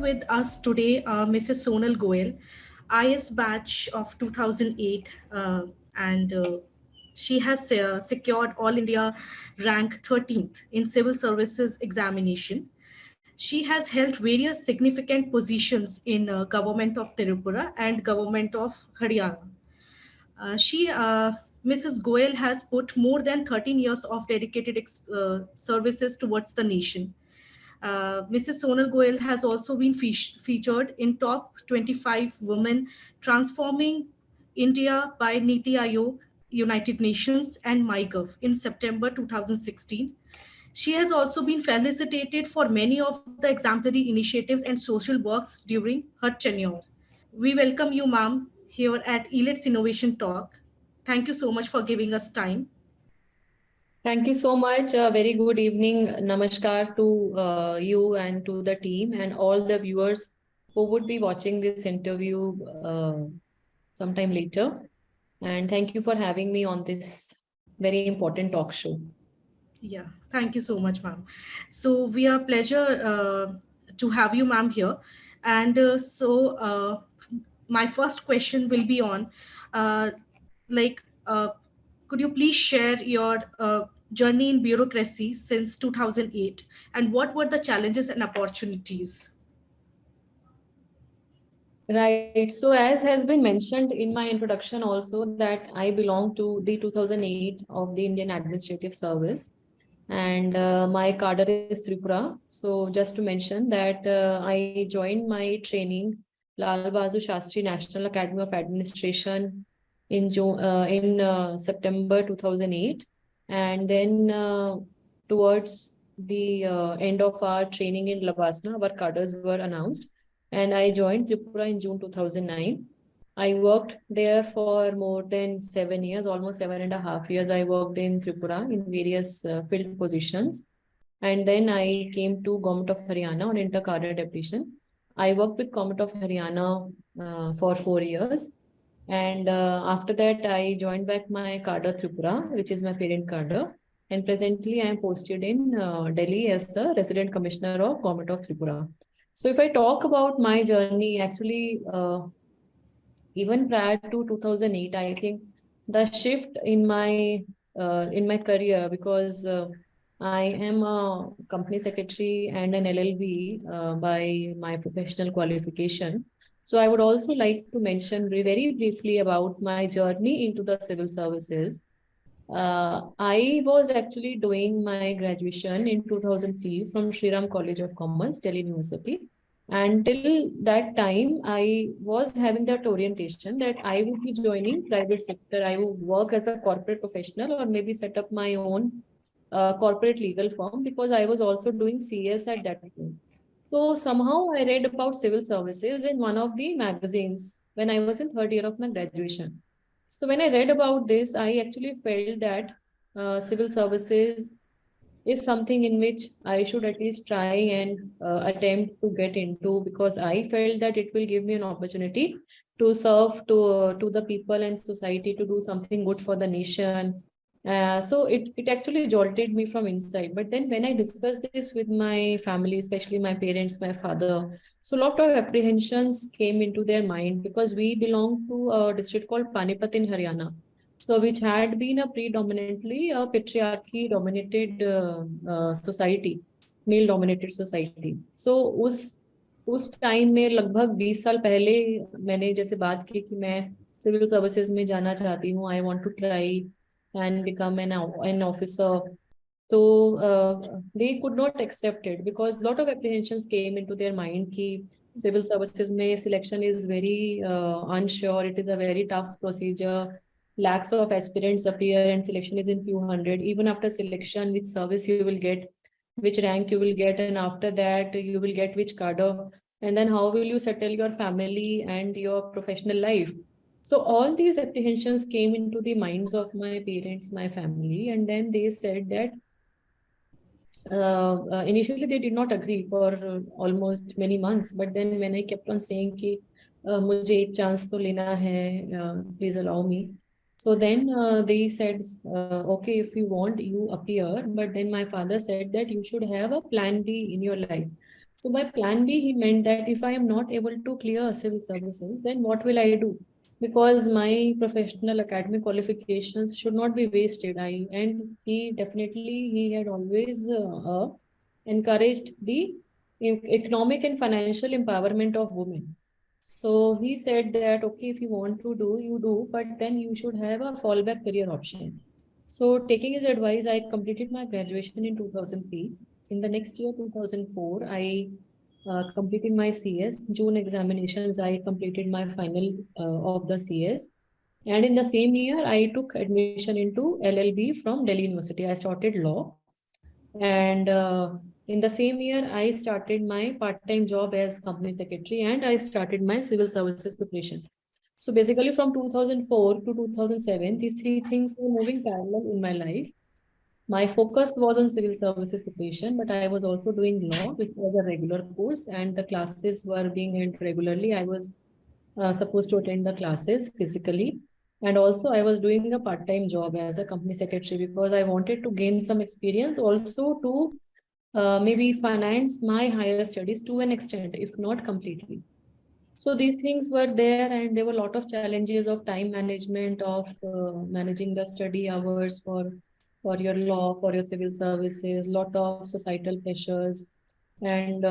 with us today Mrs. Sonal Goel, IS batch of 2008, and she has secured All India rank 13th in Civil Services examination. She has held various significant positions in government of Tripura and government of Haryana. She, Mrs. Goel, has put more than 13 years of dedicated services towards the nation. Mrs. Sonal Goel has also been featured in top 25 women transforming India by Niti Aayog, United Nations, and MyGov in September 2016. She has also been felicitated for many of the exemplary initiatives and social works during her tenure. We welcome you, ma'am, here at Elets Innovation Talk. Thank you so much for giving us time. Thank you so much. Very good evening. Namaskar to you and to the team and all the viewers who would be watching this interview sometime later. And thank you for having me on this very important talk show. Yeah, thank you so much, ma'am. So we are pleasure to have you, ma'am, here. And my first question will be on, uh, like, could you please share your journey in bureaucracy since 2008, and what were the challenges and opportunities? Right. So as has been mentioned in my introduction also that I belong to the 2008 of the Indian Administrative Service. And my cadre is Tripura. So just to mention that I joined my training Lal Bahadur Shastri National Academy of Administration in September 2008, and then towards the end of our training in Lavasna, our cadres were announced, and I joined Tripura in June 2009. I worked there for more than 7 years, almost 7.5 years. I worked in Tripura in various field positions. And then I came to Government of Haryana on inter-cadre deputation. I worked with Government of Haryana for 4 years. And after that, I joined back my cadre Tripura, which is my parent cadre. And presently, I am posted in Delhi as the Resident Commissioner of Government of Tripura. So if I talk about my journey, actually, even prior to 2008, I think the shift in my career, because I am a company secretary and an LLB by my professional qualification. So I would also like to mention very briefly about my journey into the civil services. I was actually doing my graduation in 2003 from Sri Ram College of Commerce, Delhi University. And till that time, I was having that orientation that I would be joining private sector. I would work as a corporate professional or maybe set up my own corporate legal firm, because I was also doing CS at that time. So somehow I read about civil services in one of the magazines when I was in third year of my graduation. So when I read about this, I actually felt that civil services is something in which I should at least try and attempt to get into, because I felt that it will give me an opportunity to serve to the people and society, to do something good for the nation. So it actually jolted me from inside. But then when I discussed this with my family, especially my parents, my father, so a lot of apprehensions came into their mind, because we belong to a district called Panipat in Haryana. So which had been a predominantly a patriarchy dominated society, male dominated society. So उस time में लगभग 20 साल पहले मैंने जैसे बात की कि मैं सिविल सर्विसेज में जाना चाहती हूँ, I want to try and become an officer. So they could not accept it, because a lot of apprehensions came into their mind कि civil services में selection is very unsure, it is a very tough procedure, lakhs of aspirants appear and selection is in few hundred. Even after selection, which service you will get, which rank you will get, and after that you will get which cadre, and then how will you settle your family and your professional life. So all these apprehensions came into the minds of my parents, my family, and then they said that initially they did not agree for almost many months. But then when I kept on saying कि मुझे एक chance तो लेना है, please allow me. So then they said, okay, if you want, you appear. But then my father said that you should have a plan B in your life. So by plan B, he meant that if I am not able to clear civil services, then what will I do? Because my professional academic qualifications should not be wasted. And he definitely he had always encouraged the economic and financial empowerment of women. So he said that okay, if you want to do, you do, but then you should have a fallback career option. So taking his advice, I completed my graduation in 2003. In the next year, 2004, I completed my CS. June examinations, I completed my final of the CS. And in the same year, I took admission into LLB from Delhi University. I started law. And in the same year, I started my part-time job as company secretary and I started my civil services preparation. So basically from 2004 to 2007, these three things were moving parallel in my life. My focus was on civil services preparation, but I was also doing law, which was a regular course, and the classes were being held regularly. I was supposed to attend the classes physically. And also, I was doing a part-time job as a company secretary because I wanted to gain some experience also to maybe finance my higher studies to an extent, if not completely. So these things were there, and there were a lot of challenges of time management, of managing the study hours for your law, for your civil services, lot of societal pressures, and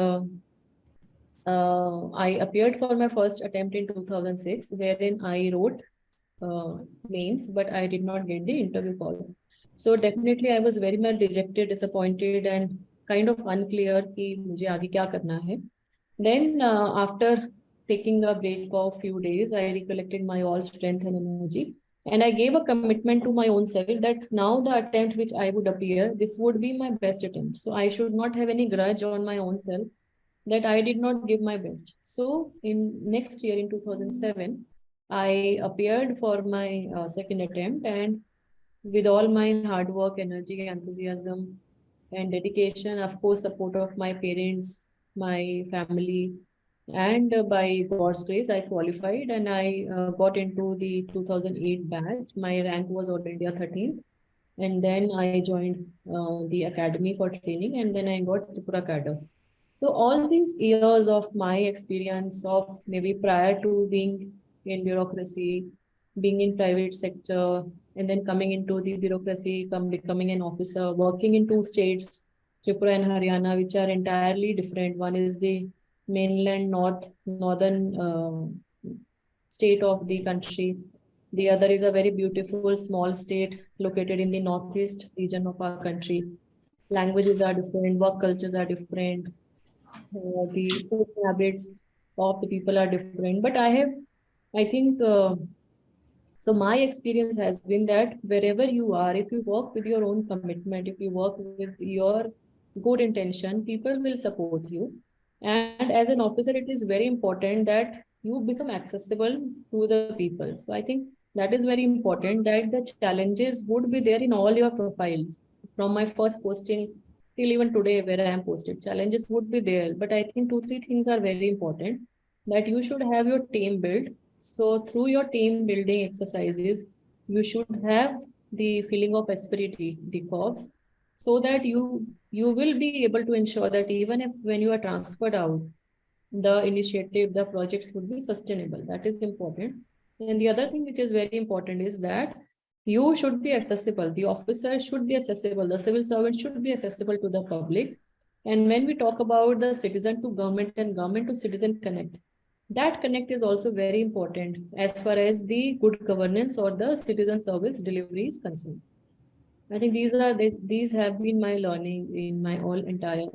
I appeared for my first attempt in 2006, wherein I wrote mains, but I did not get the interview call. So definitely I was very much dejected, disappointed, and kind of unclear कि मुझे आगे क्या करना है. Then after taking a break of few days, I recollected my all strength and energy, and I gave a commitment to my own self that now the attempt which I would appear, this would be my best attempt. So I should not have any grudge on my own self that I did not give my best. So in next year in 2007, I appeared for my second attempt, and with all my hard work, energy, enthusiasm, and dedication, of course, support of my parents, my family, and by God's grace, I qualified and I got into the 2008 batch. My rank was all India 13th. And then I joined the academy for training, and then I got Tripura cadre. So all these years of my experience of maybe prior to being in bureaucracy, being in private sector, and then coming into the bureaucracy, becoming an officer, working in two states, Tripura and Haryana, which are entirely different. One is the mainland northern state of the country. The other is a very beautiful small state located in the northeast region of our country. Languages are different, work cultures are different, the food habits of the people are different. But I think, so my experience has been that wherever you are, if you work with your own commitment, if you work with your good intention, people will support you. And as an officer, it is very important that you become accessible to the people. So I think that is very important that the challenges would be there in all your profiles from my first posting till even today where I am posted. Challenges would be there, but I think two, three things are very important that you should have your team built. So through your team building exercises, you should have the feeling of asperity, the cause, so that you will be able to ensure that even if when you are transferred out, the initiative, the projects would be sustainable. That is important. And the other thing which is very important is that you should be accessible. The officer should be accessible. The civil servant should be accessible to the public. And when we talk about the citizen to government and government to citizen connect, that connect is also very important as far as the good governance or the citizen service delivery is concerned. I think these have been my learning in my all entire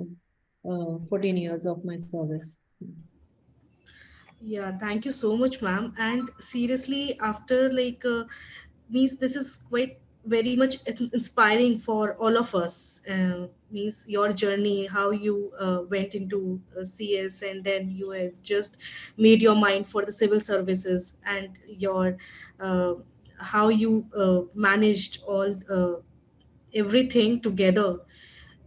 14 years of my service. Yeah, thank you so much, ma'am. And seriously, after means this is quite very much inspiring for all of us. Means your journey, how you went into CS, and then you have just made your mind for the civil services, and your uh, how you managed all everything together.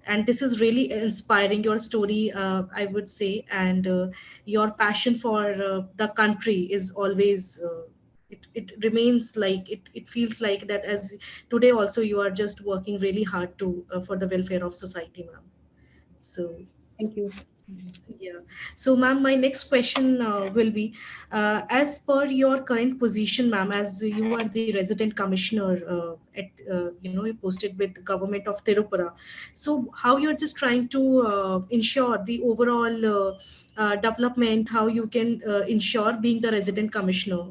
And this is really inspiring, your story, I would say. And your passion for the country is always it remains like it feels like that, as today also you are just working really hard to for the welfare of society, ma'am. So Thank you. Yeah. So, ma'am, my next question will be, as per your current position, ma'am, as you are the resident commissioner you posted with the government of Tirupura. So, how you're just trying to ensure the overall development, how you can ensure being the resident commissioner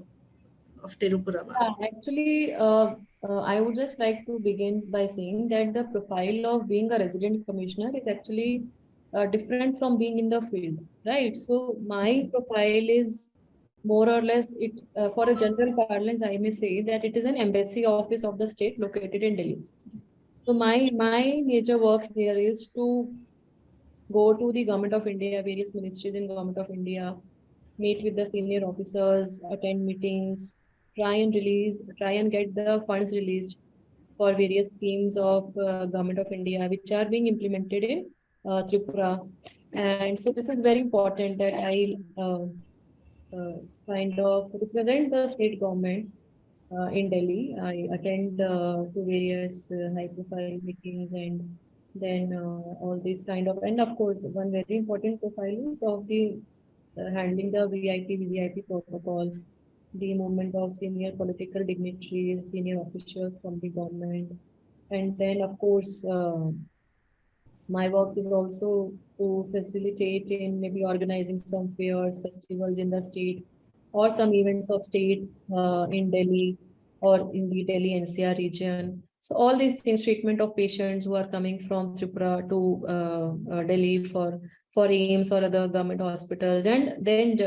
of Tirupura, ma'am? Yeah, actually, I would just like to begin by saying that the profile of being a resident commissioner is actually different from being in the field, right? So my profile is more or less it for a general parlance, I may say that it is an embassy office of the state located in Delhi. So my major work here is to go to the Government of India, various ministries in Government of India, meet with the senior officers, attend meetings, try and get the funds released for various schemes of Government of India, which are being implemented in Tripura. And so this is very important that I uh, kind of represent the state government in Delhi. I attend to various high-profile meetings and then all these kind of, and of course, one very important profile is of the handling the VIP, VVIP protocol, the movement of senior political dignitaries, senior officials from the government, and then of course my work is also to facilitate in maybe organizing some fairs, festivals in the state, or some events of state in Delhi or in the Delhi NCR region. So all these things, treatment of patients who are coming from Tripura to Delhi for AIMS or other government hospitals, and then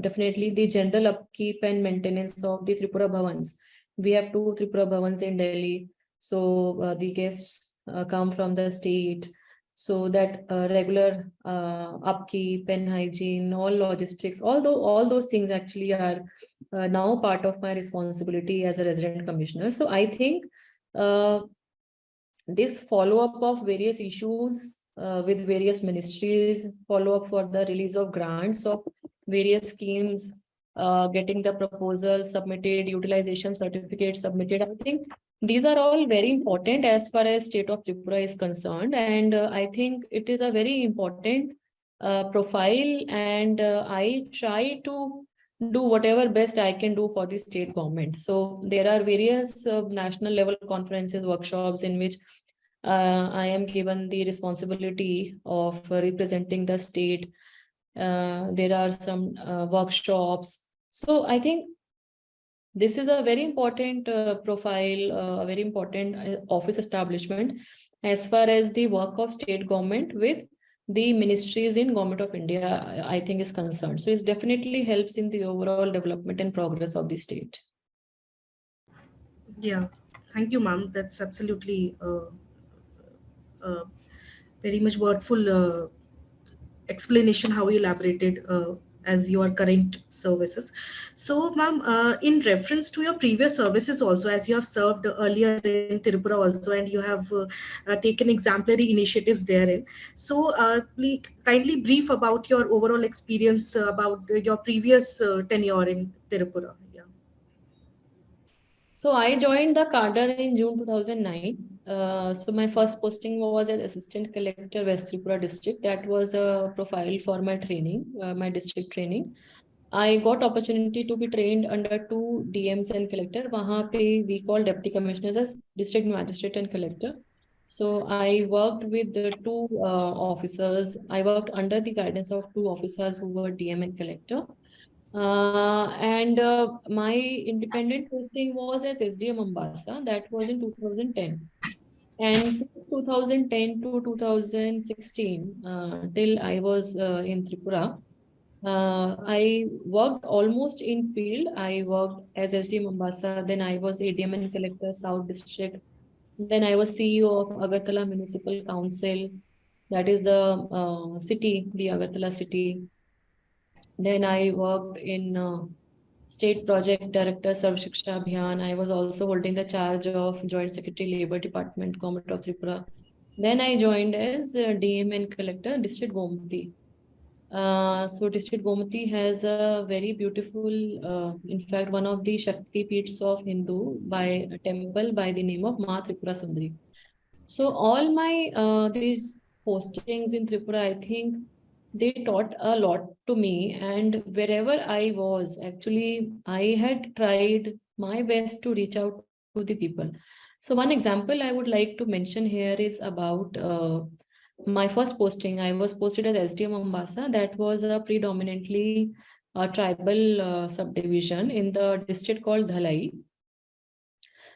definitely the general upkeep and maintenance of the Tripura Bhavans. We have two Tripura Bhavans in Delhi, so the guests come from the state, so that regular upkeep and hygiene, all logistics, although all those things actually are now part of my responsibility as a resident commissioner. So I think uh, this follow up of various issues with various ministries, follow up for the release of grants of various schemes, getting the proposals submitted, utilization certificates submitted. I think these are all very important as far as state of Tripura is concerned, and I think it is a very important profile, and I try to do whatever best I can do for the state government. So there are various national level conferences, workshops in which I am given the responsibility of representing the state. There are some workshops. So I think this is a very important profile, a very important office establishment as far as the work of state government with the ministries in Government of India, I think is concerned. So it definitely helps in the overall development and progress of the state. Yeah. Thank you, ma'am. That's absolutely uh, very much wordful explanation how you elaborated as your current services. So, ma'am, in reference to your previous services also, as you have served earlier in Tirupura also, and you have taken exemplary initiatives therein. So, please kindly brief about your overall experience about your previous tenure in Tirupura. Yeah. So I joined the cadre in June 2009. So my first posting was as assistant collector West Tripura district. That was a profile for my training, my district training. I got opportunity to be trained under two DMs and collector. Wahan pe we call deputy commissioners as district magistrate and collector. So I worked with the two officers. I worked under the guidance of two officers who were DM and collector. And my independent posting was as SDM Mombasa. That was in 2010. And since 2010 to 2016, till I was in Tripura, I worked almost in field. I worked as SDM Mombasa, then I was ADM and Collector South District. Then I was CEO of Agartala Municipal Council. That is the city, the Agartala city. Then I worked in State Project Director Sarv Shiksha Abhiyan. I was also holding the charge of Joint Secretary Labor Department, Government of Tripura. Then I joined as DM and Collector District Gomati. So District Gomati has a very beautiful, in fact, one of the Shakti Peeths of Hindu by a temple by the name of Ma Tripura Sundari. So all my these postings in Tripura, I think they taught a lot to me. And wherever I was, actually, I had tried my best to reach out to the people. So one example I would like to mention here is about my first posting. I was posted as SDM Mombasa. That was a predominantly tribal subdivision in the district called Dhalai.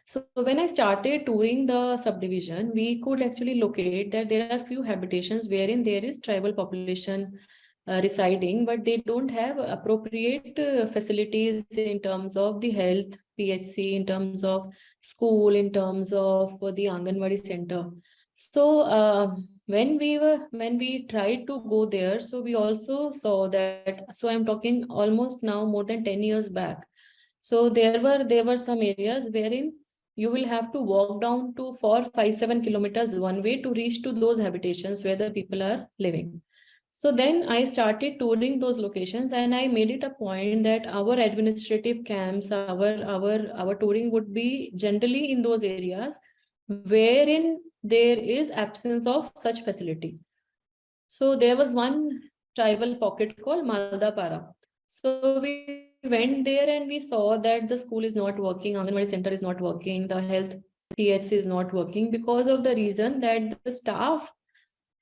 So when I started touring the subdivision, we could actually locate that there are few habitations wherein there is tribal population residing, but they don't have appropriate facilities in terms of the health, PHC, in terms of school, in terms of the Anganwadi center. So when we tried to go there, so we also saw that. So I'm talking almost now more than 10 years back. So there were some areas wherein you will have to walk down to for 5-7 kilometers one way to reach to those habitations where the people are living. So then I started touring those locations, and I made it a point that our administrative camps, our touring would be generally in those areas wherein there is absence of such facility. So there was one tribal pocket called Maldapara. So we went there and we saw that the school is not working, Anganwadi center is not working, the health PHC is not working because of the reason that the staff,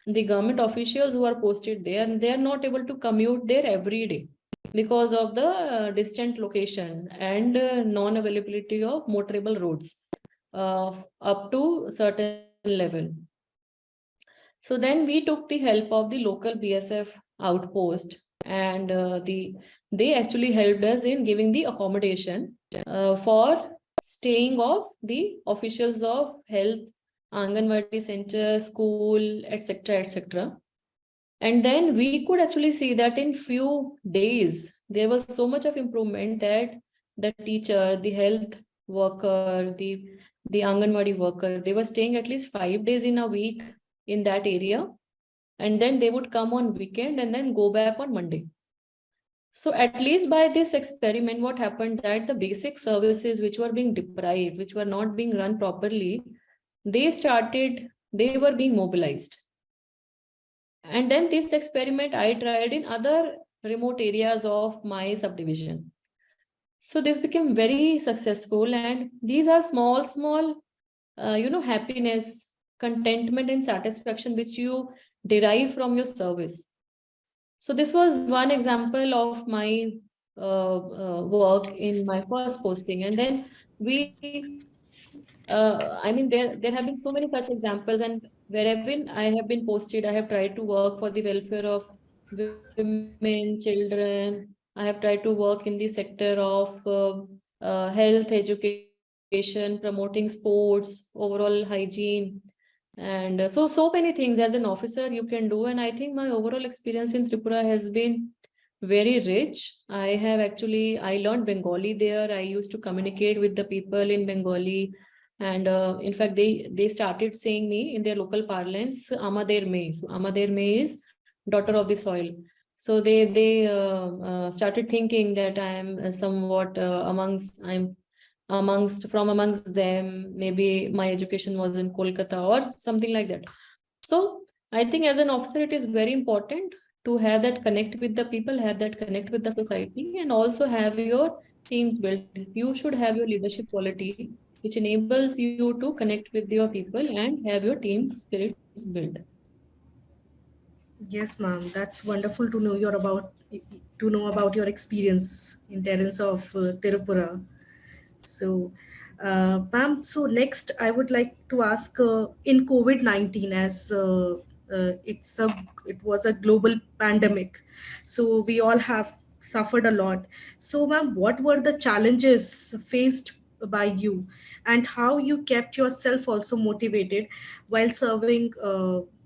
the government officials who are posted there, they are not able to commute there every day because of the distant location and non-availability of motorable roads up to certain level. So then we took the help of the local BSF outpost, and they actually helped us in giving the accommodation for staying of the officials of health, Anganwadi center, school, etc., etc. And then we could actually see that in few days there was so much of improvement that the teacher, the health worker, the Anganwadi worker, they were staying at least 5 days in a week in that area, and then they would come on weekend and then go back on Monday. So at least by this experiment, what happened that the basic services which were being deprived, which were not being run properly, they were being mobilized. And then this experiment I tried in other remote areas of my subdivision. So this became very successful, and these are small, happiness, contentment, and satisfaction which you derive from your service. So this was one example of my work in my first posting, and then there have been so many such examples, and wherever I have been posted, I have tried to work for the welfare of women, children. I have tried to work in the sector of health, education, promoting sports, overall hygiene, and so many things as an officer you can do. And I think my overall experience in Tripura has been very rich. I learned Bengali there. I used to communicate with the people in Bengali, and in fact they started saying me in their local parlance Amader Me. So Amader Me is daughter of the soil. So they started thinking that I am somewhat amongst them. Maybe my education was in Kolkata or something like that. So I think as an officer it is very important to have that connect with the people, have that connect with the society, and also have your teams built. You should have your leadership quality which enables you to connect with your people and have your team spirits built. Yes, ma'am. That's wonderful to know about your experience in terrains of Tirupura. So, ma'am, so next I would like to ask in COVID-19, as it was a global pandemic, so we all have suffered a lot. So, ma'am, what were the challenges faced by you, and how you kept yourself also motivated while serving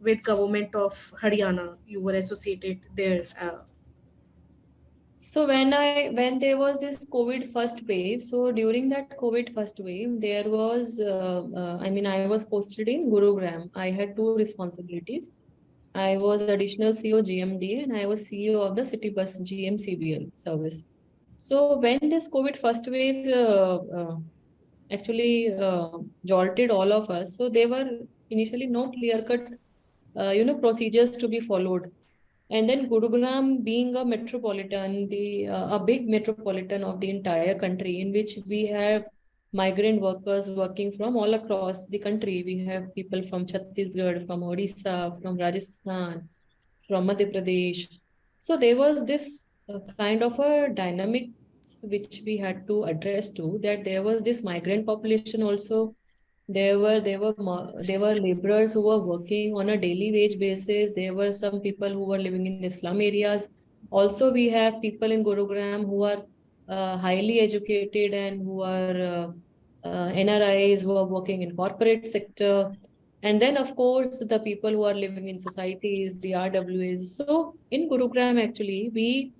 with government of Haryana? You were associated there. So when there was this COVID first wave, so during that COVID first wave, there was I was posted in Gurugram. I had two responsibilities. I was additional CO GMD, and I was CEO of the City Bus GMCBL service. So when this COVID first wave actually jolted all of us, so there were initially no clear cut procedures to be followed. And then Gurugram being a metropolitan, a big metropolitan of the entire country, in which we have migrant workers working from all across the country. We have people from Chhattisgarh, from Odisha, from Rajasthan, from Madhya Pradesh. So there was this kind of a dynamic which we had to address to, that there was this migrant population also. There were laborers who were working on a daily wage basis. There were some people who were living in the slum areas. Also, we have people in Gurugram who are highly educated and who are NRIs who are working in corporate sector. And then, of course, the people who are living in societies, the RWAs. So in Gurugram, actually,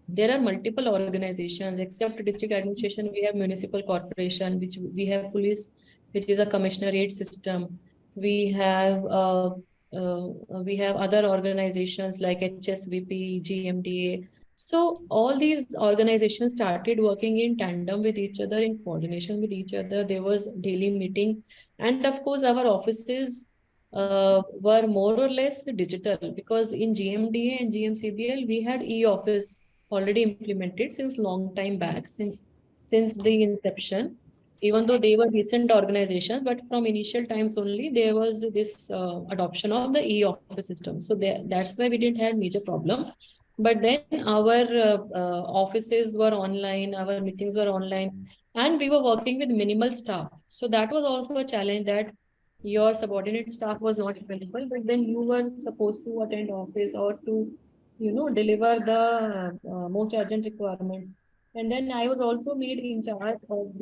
there are multiple organizations. Except district administration, we have municipal corporation, which we have police, which is a commissionerate system. We have uh, uh, we have other organizations like HSVP, GMDA. So all these organizations started working in tandem with each other, in coordination with each other. There was daily meeting, and of course our offices were more or less digital, because in GMDA and GMCBL we had e-office already implemented since long time back, since the inception. Even though they were recent organizations, but from initial times only there was this adoption of the e-office system. So that's why we didn't have major problem. But then our offices were online, our meetings were online, and we were working with minimal staff. So that was also a challenge, that your subordinate staff was not available, but then you were supposed to attend office or to deliver the most urgent requirements. And then I was also made in charge of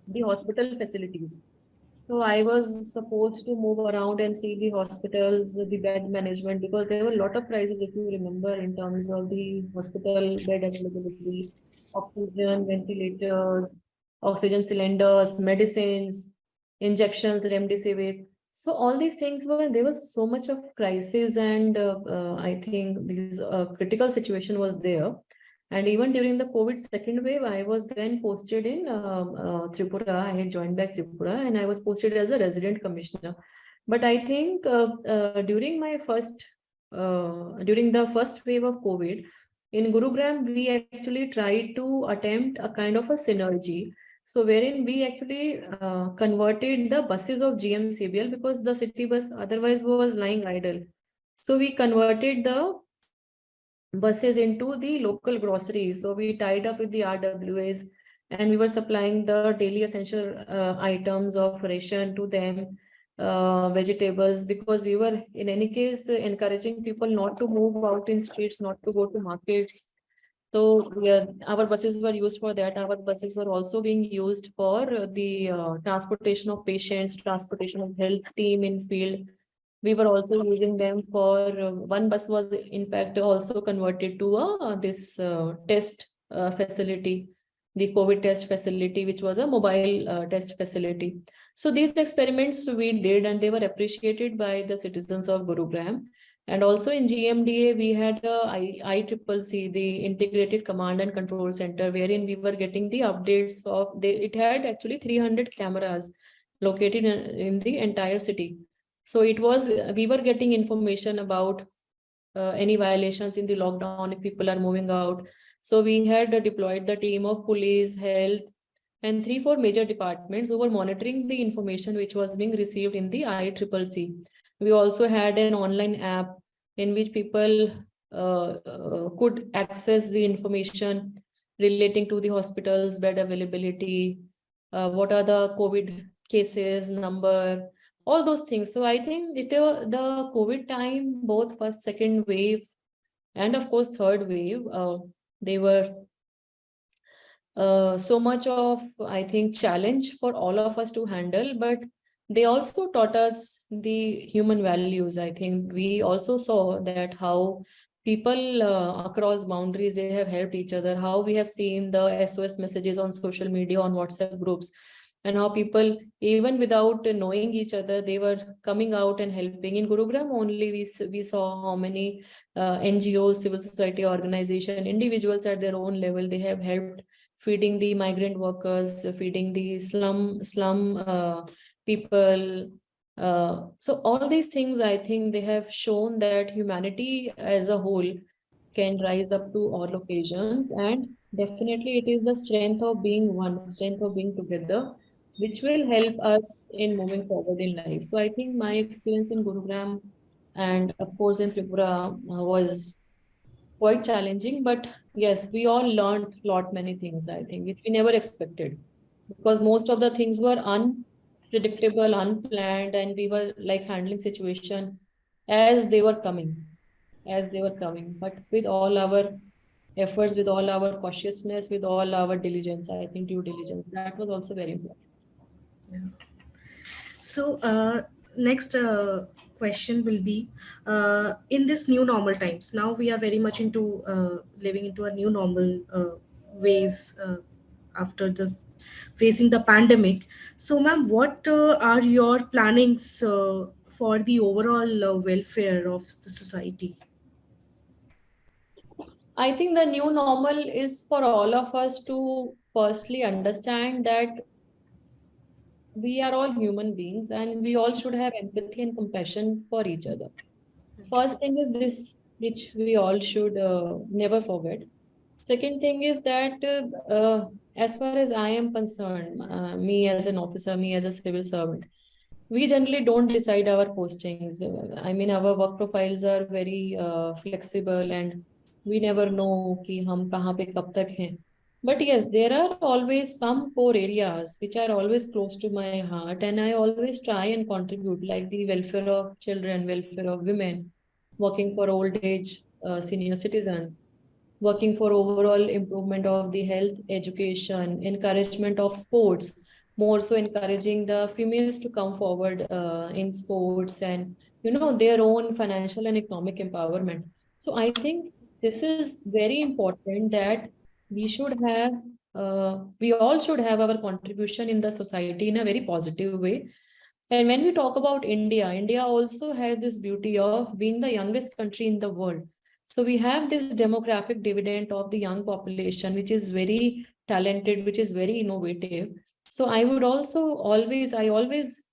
the hospital facilities. So I was supposed to move around and see the hospitals, the bed management, because there were a lot of crises, if you remember, in terms of the hospital bed availability, oxygen, ventilators, oxygen cylinders, medicines, injections, remdesivir. So all these things there was so much of crisis, and I think this critical situation was there. And even during the COVID second wave, I was then posted in Tripura. I had joined back Tripura, and I was posted as a resident commissioner. But I think during the first wave of COVID in Gurugram, we actually tried to attempt a kind of a synergy. So wherein we actually converted the buses of GMCBL, because the city bus otherwise was lying idle. So we converted the buses into the local groceries. So we tied up with the RWAs, and we were supplying the daily essential items of ration to them, vegetables, because we were in any case encouraging people not to move out in streets, not to go to markets. So yeah, our buses were used for that. Our buses were also being used for the transportation of patients, transportation of health team in field. We were also using them for one bus was in fact also converted to this test facility, the COVID test facility, which was a mobile test facility. So these experiments we did, and they were appreciated by the citizens of Gurugram. And also in GMDA, we had ICCC, the Integrated Command and Control Center, wherein we were getting the updates of, it had actually 300 cameras located in the entire city. So we were getting information about any violations in the lockdown, if people are moving out. So we had deployed the team of police, health, and 3-4 major departments who were monitoring the information which was being received in the ICCC. We also had an online app in which people could access the information relating to the hospitals, bed availability, what are the COVID cases, number, all those things. So I think the COVID time, both first, second wave, and of course third wave, they were so much of, I think, challenge for all of us to handle, but they also taught us the human values. I think we also saw that how people across boundaries, they have helped each other, how we have seen the SOS messages on social media, on WhatsApp groups, and how people, even without knowing each other, they were coming out and helping. In Gurugram only, we saw how many NGOs, civil society organization, individuals at their own level, they have helped feeding the migrant workers, feeding the slum people, So all these things, I think they have shown that humanity as a whole can rise up to all occasions, and definitely it is the strength of being one, strength of being together, which will help us in moving forward in life. So I think my experience in Gurugram and of course in Tripura was quite challenging, but yes, we all learned lot many things, I think, which we never expected, because most of the things were unpredictable, unplanned, and we were like handling situation as they were coming, as they were coming. But with all our efforts, with all our cautiousness, with all our diligence, I think due diligence, that was also very important. Yeah. So, next question will be, in this new normal times. Now we are very much into living into a new normal ways after just facing the pandemic. So, ma'am, what are your plannings for the overall welfare of the society? I think the new normal is for all of us to firstly understand that we are all human beings and we all should have empathy and compassion for each other. First thing is this, which we all should never forget. Second thing is that as far as I am concerned, me as an officer, me as a civil servant, we generally don't decide our postings. I mean, our work profiles are very flexible, and we never know कि हम कहाँ पे कब तक हैं. But yes, there are always some core areas which are always close to my heart, and I always try and contribute, like the welfare of children, welfare of women, working for old age senior citizens, working for overall improvement of the health, education, encouragement of sports, more so encouraging the females to come forward in sports and their own financial and economic empowerment. So I think this is very important that we should have we all should have our contribution in the society in a very positive way. And when we talk about India, India also has this beauty of being the youngest country in the world. So we have this demographic dividend of the young population, which is very talented, which is very innovative. So I always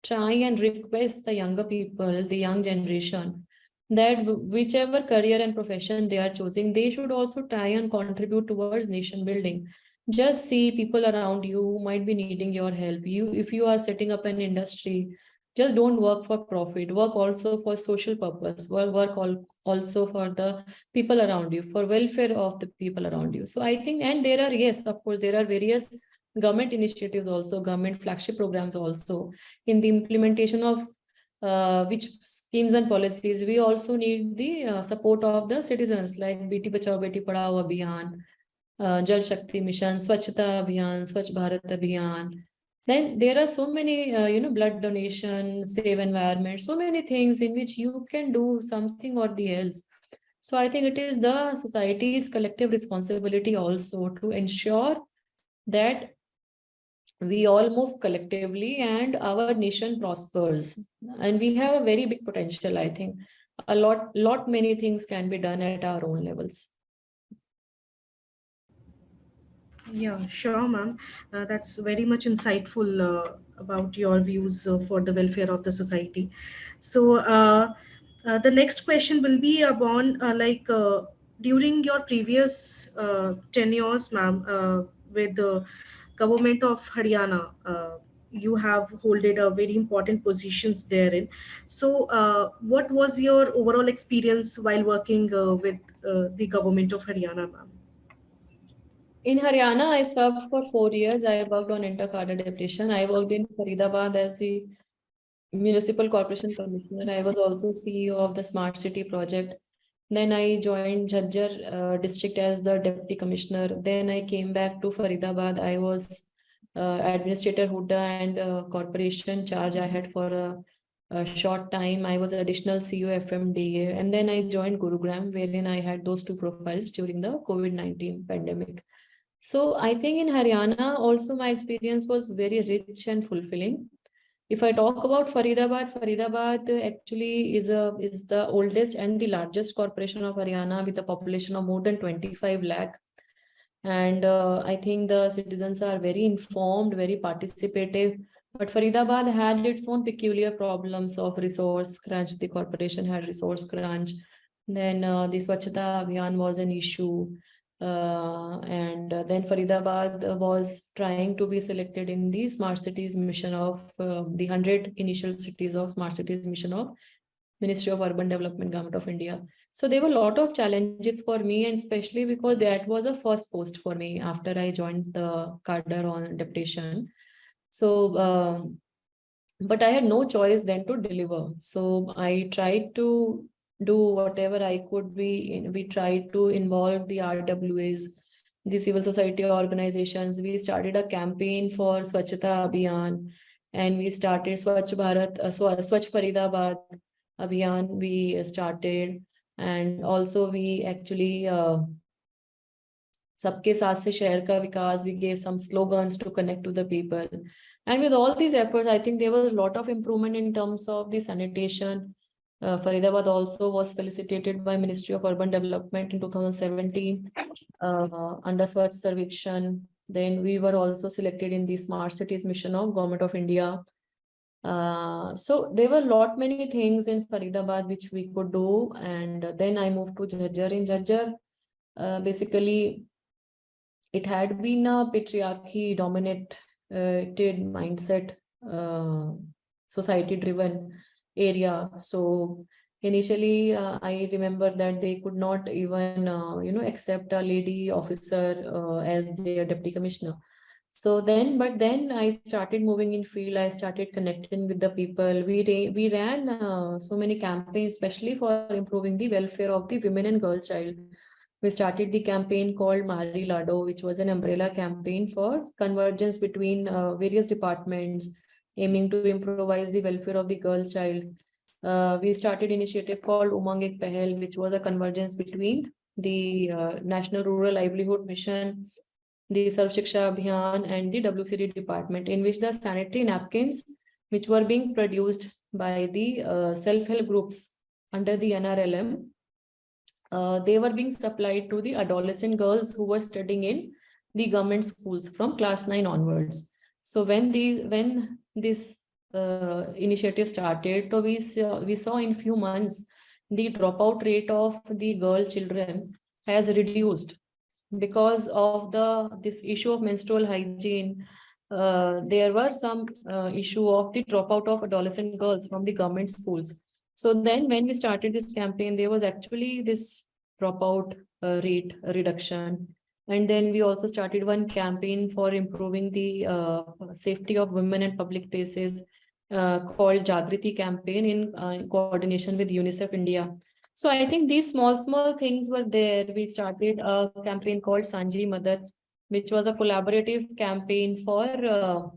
try and request the younger people, the young generation, that whichever career and profession they are choosing, they should also try and contribute towards nation building. Just see people around you who might be needing your help. If you are setting up an industry, just don't work for profit. Work also for social purpose. Also for the people around you, for welfare of the people around you. So I think, and there are, yes, of course, there are various government initiatives also, government flagship programs also in the implementation of which schemes and policies. We also need the support of the citizens, like Beti Bachao Beti Padhao Abhiyan, Jal Shakti Mission, Swachhata Abhiyan, Swachh Bharat Abhiyan. Then there are so many, blood donation, save environment, so many things in which you can do something or the else. So I think it is the society's collective responsibility also to ensure that we all move collectively and our nation prospers. And we have a very big potential, I think. A lot many things can be done at our own levels. Yeah, sure, ma'am. That's very much insightful about your views for the welfare of the society. So, the next question will be upon during your previous tenures, ma'am, with the government of Haryana. You have holded a very important positions therein. So, what was your overall experience while working with the government of Haryana, ma'am? In Haryana, I served for 4 years. I worked on inter-cadre deputation. I worked in Faridabad as the Municipal Corporation Commissioner. I was also CEO of the Smart City project. Then I joined Jhajjar district as the Deputy Commissioner. Then I came back to Faridabad. I was Administrator Hooda and Corporation charge I had for a short time. I was additional CEO FMDA. And then I joined Gurugram, wherein I had those two profiles during the COVID-19 pandemic. So I think in Haryana also my experience was very rich and fulfilling. If I talk about Faridabad, Faridabad actually is the oldest and the largest corporation of Haryana with a population of more than 25 lakh. And I think the citizens are very informed, very participative. But Faridabad had its own peculiar problems of resource crunch. The corporation had resource crunch. Then the Swachhata Abhiyan was an issue. And then Faridabad was trying to be selected in the Smart Cities mission of the 100 initial cities of Smart Cities mission of Ministry of Urban Development, Government of India. So there were a lot of challenges for me, and especially because that was a first post for me after I joined the cadre on deputation. So, but I had no choice then to deliver. So I tried to do whatever I could. We tried to involve the RWAs, the civil society organizations. We started a campaign for Swachhata Abhiyan, and we started Swachh Bharat, Swachh Faridabad Abhiyan. We started, and also we actually सबके साथ से शहर का विकास, we gave some slogans to connect to the people. And with all these efforts, I think there was a lot of improvement in terms of the sanitation. Faridabad also was felicitated by Ministry of Urban Development in 2017 under Swachh Sarvekshan. Then we were also selected in the Smart Cities Mission of Government of India. So there were a lot many things in Faridabad which we could do. And then I moved to Jhajjar. In Jhajjar, basically, it had been a patriarchy dominated mindset, society driven area. So initially I remember that they could not even accept a lady officer as their deputy commissioner. So then, but then I started moving in field. I started connecting with the people. We ran so many campaigns, especially for improving the welfare of the women and girl child. We started the campaign called Mari Lado, which was an umbrella campaign for convergence between various departments, aiming to improvise the welfare of the girl child. We started initiative called Umang Ek Pehel, which was a convergence between the National Rural Livelihood Mission, the Sarv Shiksha Abhiyan, and the WCD department, in which the sanitary napkins, which were being produced by the self-help groups under the NRLM, they were being supplied to the adolescent girls who were studying in the government schools from class 9 onwards. So when this initiative started, so we saw in few months the dropout rate of the girl children has reduced because of this issue of menstrual hygiene. There were some issue of the dropout of adolescent girls from the government schools. So then when we started this campaign, there was actually this dropout rate reduction. And then we also started one campaign for improving the safety of women in public places called Jagriti campaign in coordination with UNICEF India. So I think these small things were there. We started a campaign called Sanji Madad, which was a collaborative campaign for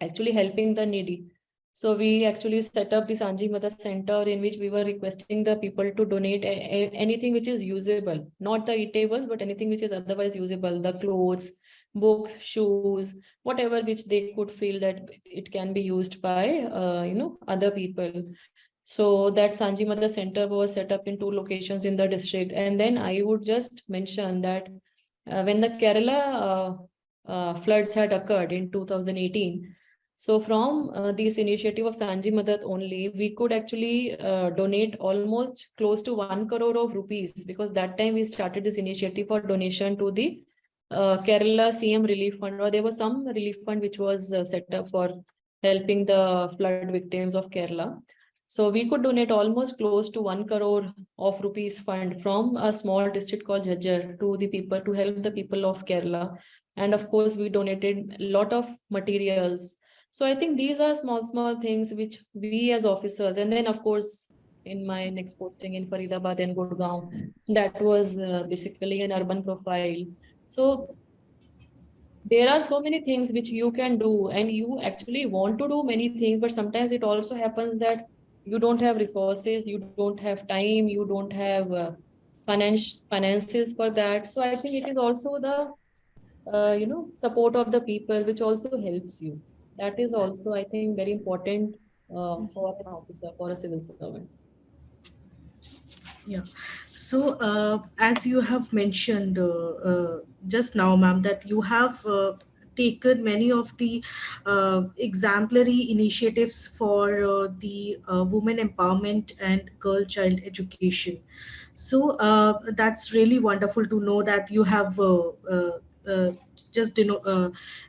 actually helping the needy. So we actually set up the Sanji Mata Center, in which we were requesting the people to donate anything which is usable, not the eatables, but anything which is otherwise usable, the clothes, books, shoes, whatever which they could feel that it can be used by, other people. So that Sanji Mata Center was set up in 2 locations in the district. And then I would just mention that when the Kerala floods had occurred in 2018, so from this initiative of Sanji Madad only, we could actually donate almost close to 1 crore of rupees, because that time we started this initiative for donation to the Kerala CM Relief Fund, or there was some relief fund which was set up for helping the flood victims of Kerala. So we could donate almost close to 1 crore of rupees fund from a small district called Jhajjar to the people, to help the people of Kerala. And of course, we donated a lot of materials. So I think these are small things which we as officers, and then of course, in my next posting in Faridabad and Gurgaon, that was basically an urban profile. So there are so many things which you can do, and you actually want to do many things, but sometimes it also happens that you don't have resources, you don't have time, you don't have finances for that. So I think it is also the support of the people which also helps you. That is also, I think, very important for an officer, for a civil servant. Yeah. So, as you have mentioned just now, ma'am, that you have taken many of the exemplary initiatives for the women empowerment and girl child education. So that's really wonderful to know that you have uh, just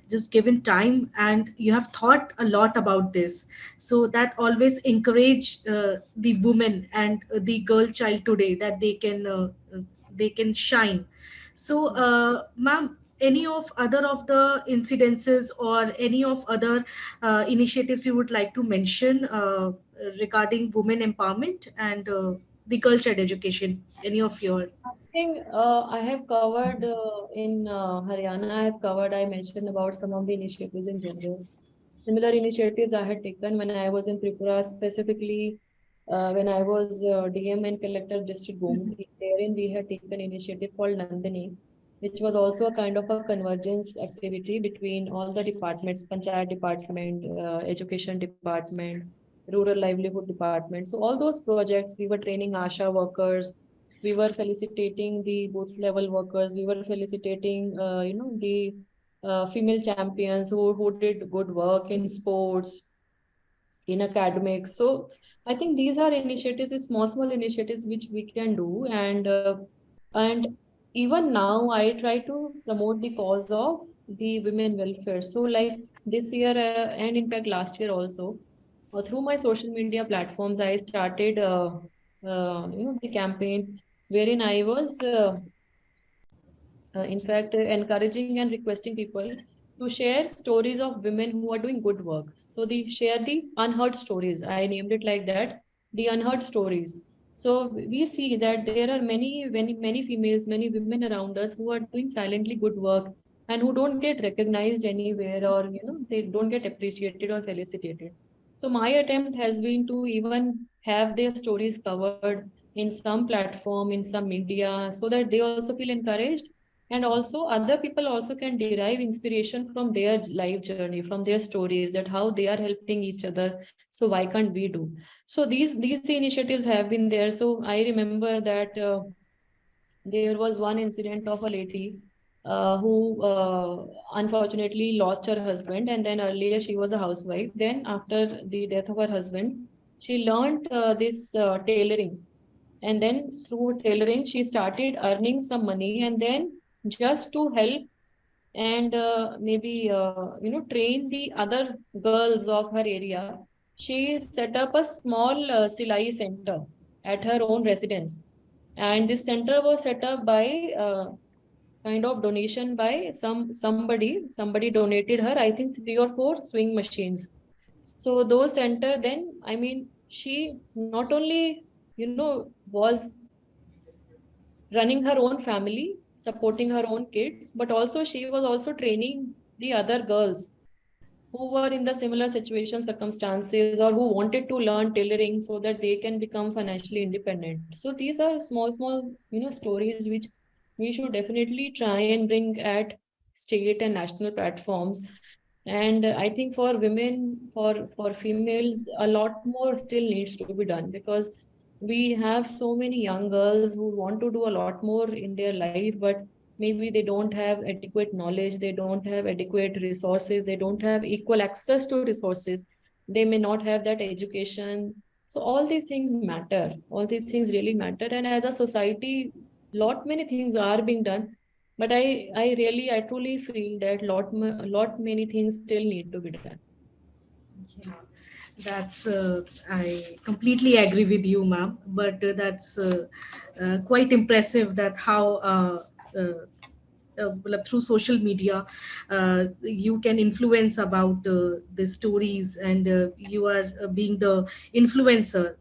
just given time and you have thought a lot about this. So that always encourage the women and the girl child today that they can shine. So ma'am, any of other of the incidences or any of other initiatives you would like to mention regarding women empowerment and the girl child education, any of your. I think I have covered in Haryana, I mentioned about some of the initiatives in general. Similar initiatives I had taken when I was in Tripura, specifically when I was DM and Collector of District Gomti. Therein, we had taken initiative called Nandini, which was also a kind of a convergence activity between all the departments, Panchayat department, education department, rural livelihood department. So all those projects, we were training ASHA workers, we were felicitating the booth level workers, we were felicitating, the female champions who did good work in sports, in academics. So I think these are initiatives, small initiatives which we can do, and even now I try to promote the cause of the women welfare. So like this year and in fact last year also, through my social media platforms, I started the campaign wherein I was in fact, encouraging and requesting people to share stories of women who are doing good work. So they share the unheard stories. I named it like that, the unheard stories. So we see that there are many females, many women around us who are doing silently good work and who don't get recognized anywhere, or they don't get appreciated or felicitated. So my attempt has been to even have their stories covered in some platform, in some media, so that they also feel encouraged, and also other people also can derive inspiration from their life journey, from their stories, that how they are helping each other, so why can't we do? So these initiatives have been there. So I remember that there was one incident of a lady who unfortunately lost her husband, and then earlier she was a housewife. Then after the death of her husband, she learned this tailoring, and then through tailoring she started earning some money, and then just to help and maybe train the other girls of her area, she set up a small silai center at her own residence. And this center was set up by kind of donation by somebody donated her, I think, 3 or 4 swing machines. So those center, then I mean, she not only was running her own family, supporting her own kids, but also she was also training the other girls who were in the similar situation, circumstances, or who wanted to learn tailoring so that they can become financially independent. So these are small, stories which we should definitely try and bring at state and national platforms. And I think for women, for females, a lot more still needs to be done, because we have so many young girls who want to do a lot more in their life, but maybe they don't have adequate knowledge, they don't have adequate resources, they don't have equal access to resources, they may not have that education. So all these things matter, all these things really matter, and as a society, lot many things are being done, but I truly feel that lot many things still need to be done. Yeah, that's I completely agree with you, ma'am. But that's quite impressive that how well, through social media you can influence about the stories, and you are being the influencer.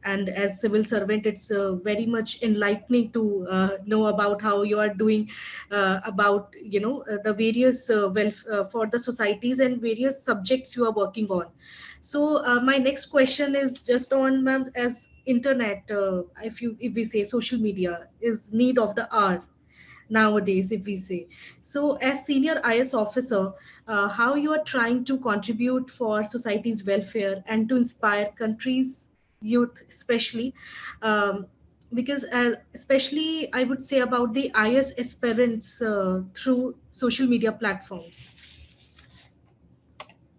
And as civil servant, it's very much enlightening to know about how you are doing about the various for the societies and various subjects you are working on. So my next question is just on, ma'am, as internet, if we say social media is need of the hour nowadays, if we say. So as senior is officer, how you are trying to contribute for society's welfare and to inspire countries youth especially, um, because especially I would say about the IS aspirants through social media platforms.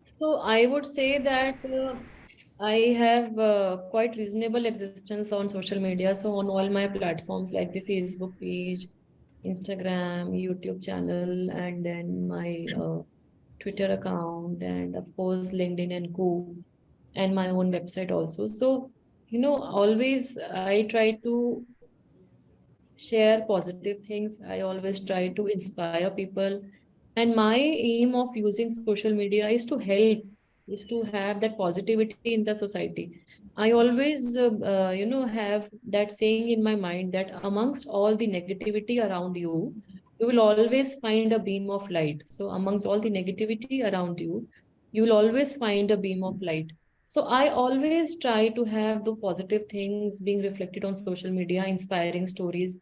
So I would say that I have quite reasonable existence on social media. So on all my platforms like the Facebook page, Instagram, YouTube channel, and then my Twitter account, and of course LinkedIn and Co, and my own website also. So always I try to share positive things. I always try to inspire people. And my aim of using social media is to help, is to have that positivity in the society. I always, have that saying in my mind that amongst all the negativity around you, you will always find a beam of light. So amongst all the negativity around you, you will always find a beam of light. So I always try to have the positive things being reflected on social media, inspiring stories.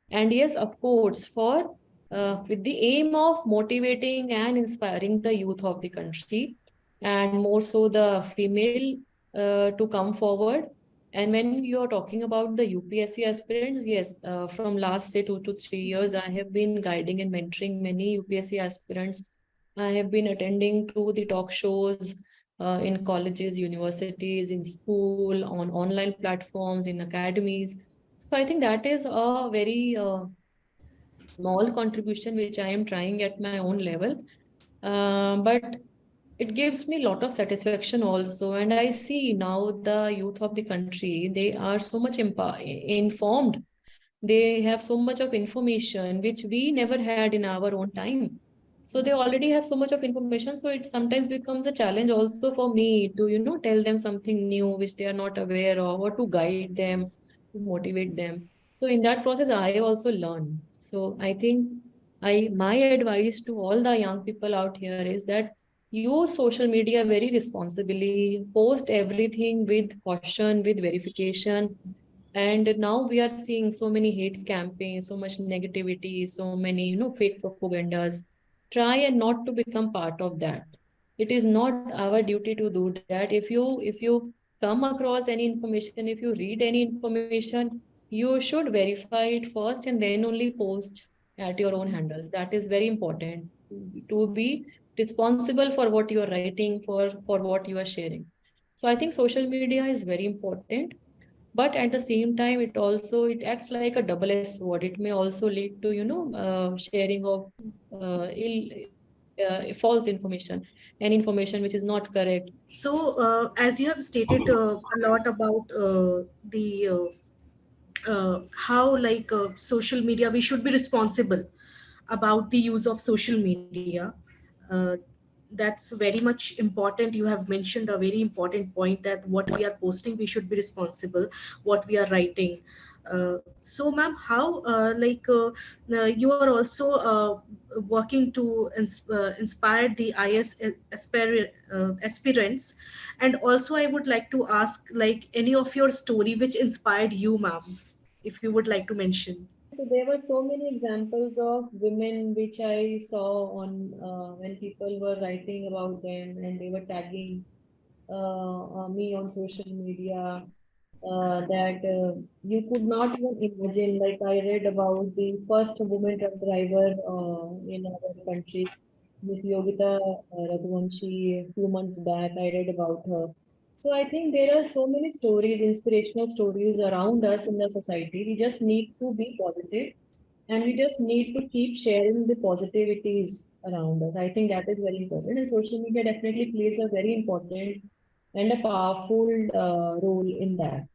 And yes, of course, for with the aim of motivating and inspiring the youth of the country, and more so the female to come forward. And when you are talking about the UPSC aspirants, yes, from last say 2 to 3 years, I have been guiding and mentoring many UPSC aspirants. I have been attending to the talk shows in colleges, universities, in school, on online platforms, in academies. So I think that is a very small contribution which I am trying at my own level. But it gives me a lot of satisfaction also. And I see now the youth of the country, they are so much informed. They have so much of information which we never had in our own time. So they already have so much of information. So it sometimes becomes a challenge also for me to, tell them something new which they are not aware of, or to guide them, to motivate them. So in that process, I also learn. So I think my advice to all the young people out here is that use social media very responsibly, post everything with caution, with verification. And now we are seeing so many hate campaigns, so much negativity, so many fake propagandas. Try and not to become part of that. It is not our duty to do that. If you come across any information, if you read any information, you should verify it first and then only post at your own handles. That is very important, to be responsible for what you are writing, for what you are sharing. So I think social media is very important, but at the same time it acts like a double-edged sword. It may also lead to sharing of false information and information which is not correct. So, as you have stated a lot about the how like social media, we should be responsible about the use of social media. uh, that's very much important. You have mentioned a very important point that what we are posting, we should be responsible, what we are writing. So ma'am, how you are also working to inspire the aspirants, and also I would like to ask like any of your story which inspired you, ma'am, if you would like to mention. So there were so many examples of women which I saw on when people were writing about them and they were tagging me on social media, that you could not even imagine. Like I read about the first woman truck driver in our country, Miss Yogita Raghuvanshi. A few months back, I read about her. So I think there are so many stories, inspirational stories around us in the society. We just need to be positive, and we just need to keep sharing the positivities around us. I think that is very important. And social media definitely plays a very important and a powerful role in that.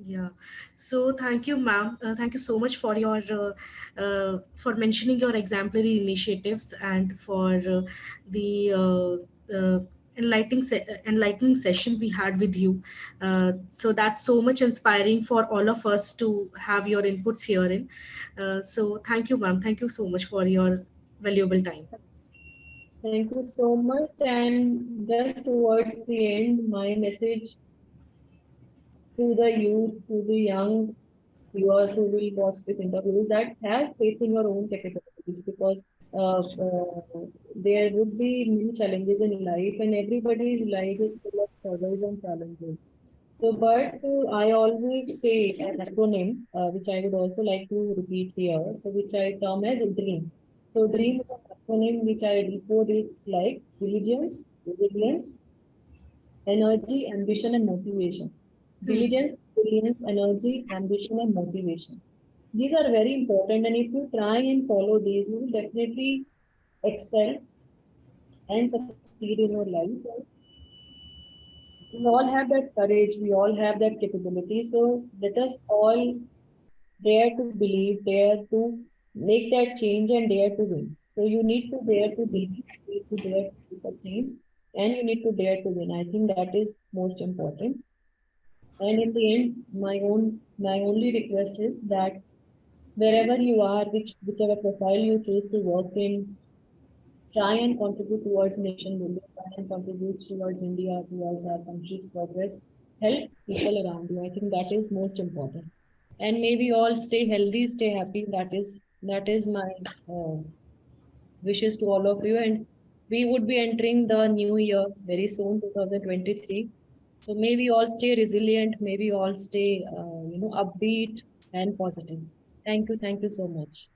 Yeah. So thank you, ma'am. Thank you so much for mentioning your exemplary initiatives and for the enlightening session we had with you. So that's so much inspiring for all of us to have your inputs herein. So thank you, ma'am. Thank you so much for your valuable time. Thank you so much. And just towards the end, my message to the youth, to the young viewers who will watch this interview is that have faith in your own capabilities, because there would be many challenges in life, and everybody's life is full of struggles and challenges. But I always say an acronym, which I would also like to repeat here. So, which I term as DREAM. So, Hmm. DREAM is an acronym which I decode. It's like diligence, resilience, energy, ambition, and motivation. Hmm. Diligence, resilience, energy, ambition, and motivation. These are very important, and if you try and follow these, you will definitely excel and succeed in your life. We all have that courage, we all have that capability. So let us all dare to believe, dare to make that change, and dare to win. So you need to dare to believe, you need to dare to make a change, and you need to dare to win. I think that is most important. And in the end, my only request is that wherever you are, whichever profile you choose to work in, try and contribute towards nation building, try and contribute towards India, towards our country's progress. Help people around you. I think that is most important. And may we all stay healthy, stay happy. That is my uh, wishes to all of you. And we would be entering the new year very soon, 2023. So may we all stay resilient. May we all stay, upbeat and positive. Thank you. Thank you so much.